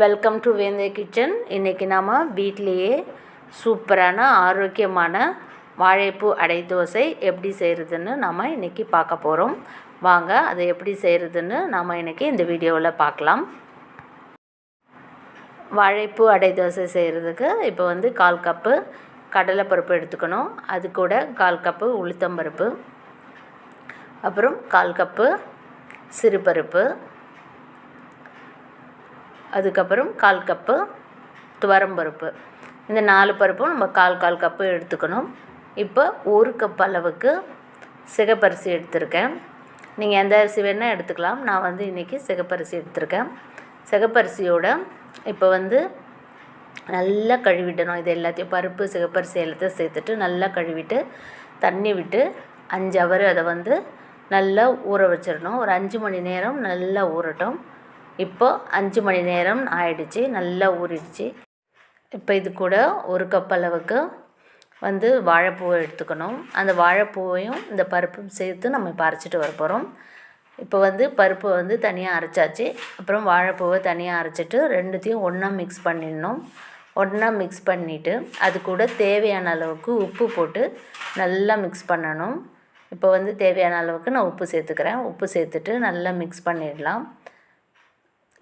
Welcome to வேந்தே kitchen. இன்றைக்கி நாம் வீட்டிலையே சூப்பரான ஆரோக்கியமான வாழைப்பூ அடை தோசை எப்படி செய்கிறதுன்னு நாம் இன்றைக்கி பார்க்க போகிறோம். வாங்க அதை எப்படி செய்கிறதுன்னு நாம் இன்றைக்கி இந்த வீடியோவில் பார்க்கலாம். வாழைப்பூ அடை தோசை செய்கிறதுக்கு இப்போ 1/4 கப்பு கடலைப்பருப்பு எடுத்துக்கணும். அது கூட 1/4 கப்பு உளுத்தம்பருப்பு, அப்புறம் 1/4 கப்பு சிறுபருப்பு, அதுக்கப்புறம் 1/4 கப்பு துவரம்பருப்பு. இந்த 4 பருப்பும் நம்ம 1/4 கப்பு எடுத்துக்கணும். இப்போ 1 கப் அளவுக்கு சிகப்பரிசி எடுத்திருக்கேன். நீங்கள் எந்த அரிசி வேணால் எடுத்துக்கலாம். நான் இன்றைக்கி சிகப்பரிசி எடுத்திருக்கேன். சிகப்பரிசியோட இப்போ நல்லா கழுவிடணும். இது எல்லாத்தையும் பருப்பு சிகப்பரிசி எல்லாத்தையும் சேர்த்துட்டு நல்லா கழுவிட்டு தண்ணி விட்டு 5 ஹவர் அதை நல்லா ஊற வச்சிடணும். ஒரு 5 மணி நேரம் நல்லா ஊறட்டும். இப்போ 5 மணி நேரம் ஆயிடுச்சு, நல்லா ஊறிடுச்சு. இப்போ இது கூட 1 கப் அளவுக்கு வாழைப்பூவை எடுத்துக்கணும். அந்த வாழைப்பூவையும் இந்த பருப்பும் சேர்த்து நம்ம இப்போ அரைச்சிட்டு வர போகிறோம். இப்போ பருப்பை தனியாக அரைச்சாச்சு. அப்புறம் வாழைப்பூவை தனியாக அரைச்சிட்டு ரெண்டுத்தையும் ஒன்றா மிக்ஸ் பண்ணிடணும். ஒன்றா மிக்ஸ் பண்ணிவிட்டு அது கூட தேவையான அளவுக்கு உப்பு போட்டு நல்லா மிக்ஸ் பண்ணணும். இப்போ தேவையான அளவுக்கு நான் உப்பு சேர்த்துக்கிறேன். உப்பு சேர்த்துட்டு நல்லா மிக்ஸ் பண்ணிடலாம்.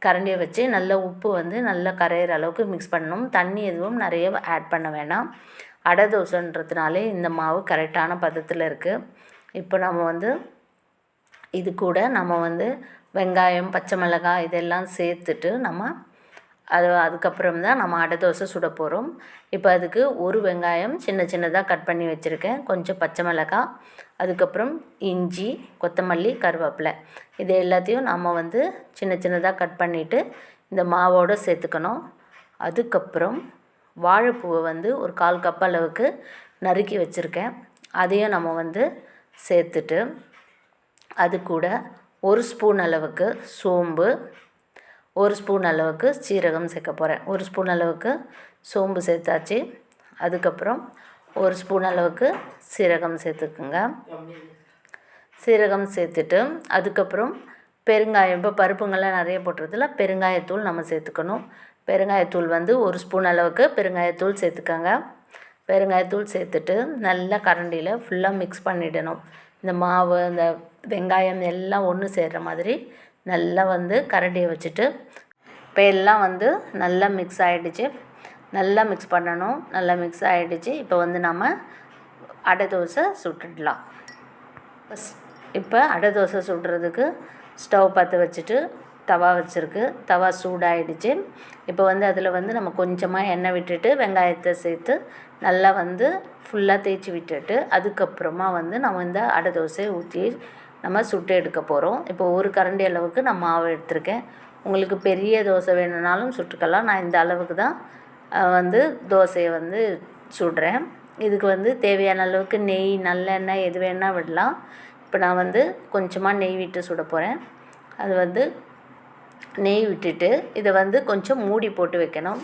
கரண்டியை வச்சு நல்லா உப்பு நல்லா கரையிற அளவுக்கு மிக்ஸ் பண்ணணும். தண்ணி எதுவும் நிறைய ஆட் பண்ண வேணாம். அடை தோசைன்றதுனாலே இந்த மாவு கரெக்டான பதத்தில் இருக்குது. இப்போ நம்ம இது கூட நம்ம வெங்காயம், பச்சை மிளகாய் இதெல்லாம் சேர்த்துட்டு அதுக்கப்புறம் தான் நம்ம அடை தோசை சுட போகிறோம். இப்போ அதுக்கு ஒரு வெங்காயம் சின்னதாக கட் பண்ணி வச்சுருக்கேன். கொஞ்சம் பச்சை மிளகாய், அதுக்கப்புறம் இஞ்சி, கொத்தமல்லி, கருவேப்பிலை இது எல்லாத்தையும் நம்ம சின்னதாக கட் பண்ணிவிட்டு இந்த மாவோடு சேர்த்துக்கணும். அதுக்கப்புறம் வாழைப்பூவை ஒரு 1/4 கப் அளவுக்கு நறுக்கி வச்சுருக்கேன். அதையும் நம்ம சேர்த்துட்டு அது கூட 1 ஸ்பூன் அளவுக்கு சோம்பு, 1 ஸ்பூன் அளவுக்கு சீரகம் சேர்க்க போகிறேன். 1 ஸ்பூன் அளவுக்கு சோம்பு சேர்த்தாச்சு. அதுக்கப்புறம் 1 ஸ்பூன் அளவுக்கு சீரகம் சேர்த்துக்குங்க. சீரகம் சேர்த்துட்டு அதுக்கப்புறம் பெருங்காயம், இப்போ பருப்புங்கள்லாம் நிறைய போட்டுறதுல பெருங்காயத்தூள் நம்ம சேர்த்துக்கணும். பெருங்காயத்தூள் 1 ஸ்பூன் அளவுக்கு பெருங்காயத்தூள் சேர்த்துக்கோங்க. பெருங்காயத்தூள் சேர்த்துட்டு நல்லா கரண்டியில் ஃபுல்லாக மிக்ஸ் பண்ணிடணும். இந்த மாவு, இந்த வெங்காயம் எல்லாம் ஒன்று சேர்கிற மாதிரி நல்லா கரண்டியை வச்சுட்டு இப்போ எல்லாம் நல்லா மிக்ஸ் ஆகிடுச்சு. நல்லா மிக்ஸ் பண்ணணும். நல்லா மிக்ஸ் ஆகிடுச்சு. இப்போ நம்ம அடை தோசை சுட்டுடலாம். இப்போ அடை தோசை சுடுறதுக்கு ஸ்டவ் பற்ற வச்சுட்டு தவா வச்சுருக்கு. தவா சூடாகிடுச்சு. இப்போ அதில் நம்ம கொஞ்சமாக எண்ணெய் விட்டுட்டு வெங்காயத்தை சேர்த்து நல்லா ஃபுல்லாக தேய்ச்சி விட்டுட்டு அதுக்கப்புறமா நம்ம இந்த அடை தோசையை ஊற்றி நம்ம சுட்டு எடுக்க போகிறோம். இப்போ 1 கரண்டி அளவுக்கு நான் மாவு எடுத்திருக்கேன். உங்களுக்கு பெரிய தோசை வேணும்னாலும் சுட்டுக்கலாம். நான் இந்த அளவுக்கு தான் தோசையை சுடுறேன். இதுக்கு தேவையான அளவுக்கு நெய், நல்லெண்ணெய் எது வேணால் விடலாம். இப்போ நான் கொஞ்சமாக நெய் விட்டு சுட போகிறேன். அது நெய் விட்டுட்டு இதை கொஞ்சம் மூடி போட்டு வைக்கணும்.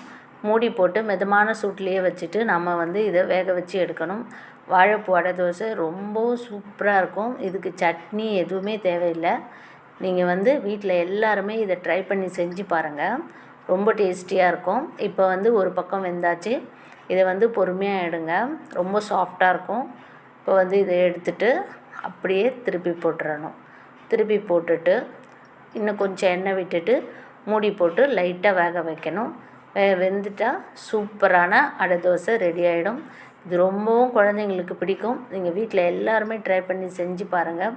மூடி போட்டு மிதமான சூட்லேயே வச்சுட்டு நம்ம இதை வேக வச்சு எடுக்கணும். வாழைப்பூ அடை தோசை ரொம்பவும் சூப்பராக இருக்கும். இதுக்கு சட்னி எதுவுமே தேவையில்லை. நீங்கள் வீட்டில் எல்லாருமே இதை ட்ரை பண்ணி செஞ்சு பாருங்கள். ரொம்ப டேஸ்டியாக இருக்கும். இப்போ ஒரு பக்கம் வெந்தாச்சு. இதை பொறுமையாக எடுங்க. ரொம்ப சாஃப்டாக இருக்கும். இப்போ இதை எடுத்துட்டு அப்படியே திருப்பி போட்டுறணும். திருப்பி போட்டுட்டு இன்னும் கொஞ்சம் எண்ணெய் விட்டுட்டு மூடி போட்டு லைட்டாக வேக வைக்கணும். வெந்துட்டால் சூப்பரான அடை தோசை ரெடி ஆகிடும். இது ரொம்பவும் குழந்தைங்களுக்கு பிடிக்கும். நீங்கள் வீட்டில் எல்லாருமே ட்ரை பண்ணி செஞ்சு பாருங்கள்.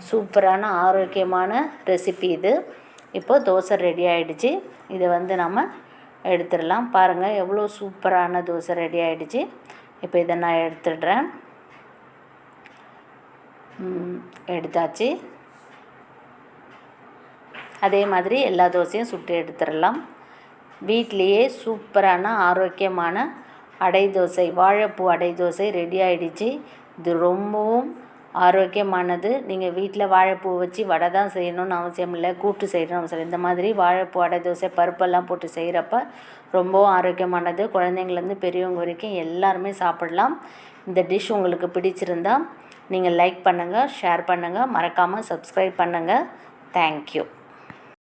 சூப்பரான ஆரோக்கியமான ரெசிபி இது. இப்போது தோசை ரெடி ஆகிடுச்சு. இதை நம்ம எடுத்துடலாம். பாருங்கள் எவ்வளோ சூப்பரான தோசை ரெடி ஆகிடுச்சு. இப்போ இதை நான் எடுத்துடுறேன். எடுத்தாச்சு. அதே மாதிரி எல்லா தோசையும் சுட்டு எடுத்துடலாம். வீட்லேயே சூப்பரான ஆரோக்கியமான அடை தோசை, வாழைப்பூ அடை தோசை ரெடி ஆகிடுச்சு. இது ரொம்பவும் ஆரோக்கியமானது. நீங்கள் வீட்டில் வாழைப்பூ வச்சு வடை தான் செய்யணும்னு அவசியம் இல்லை, கூட்டு செய்யணும்னு அவசியம். இந்த மாதிரி வாழைப்பூ அடை தோசை பருப்பெல்லாம் போட்டு செய்கிறப்ப ரொம்பவும் ஆரோக்கியமானது. குழந்தைங்கள்லேருந்து பெரியவங்க வரைக்கும் எல்லாருமே சாப்பிடலாம். இந்த டிஷ் உங்களுக்கு பிடிச்சிருந்தா நீங்கள் லைக் பண்ணுங்கள், ஷேர் பண்ணுங்கள், மறக்காமல் சப்ஸ்கிரைப் பண்ணுங்கள். தேங்க்யூ.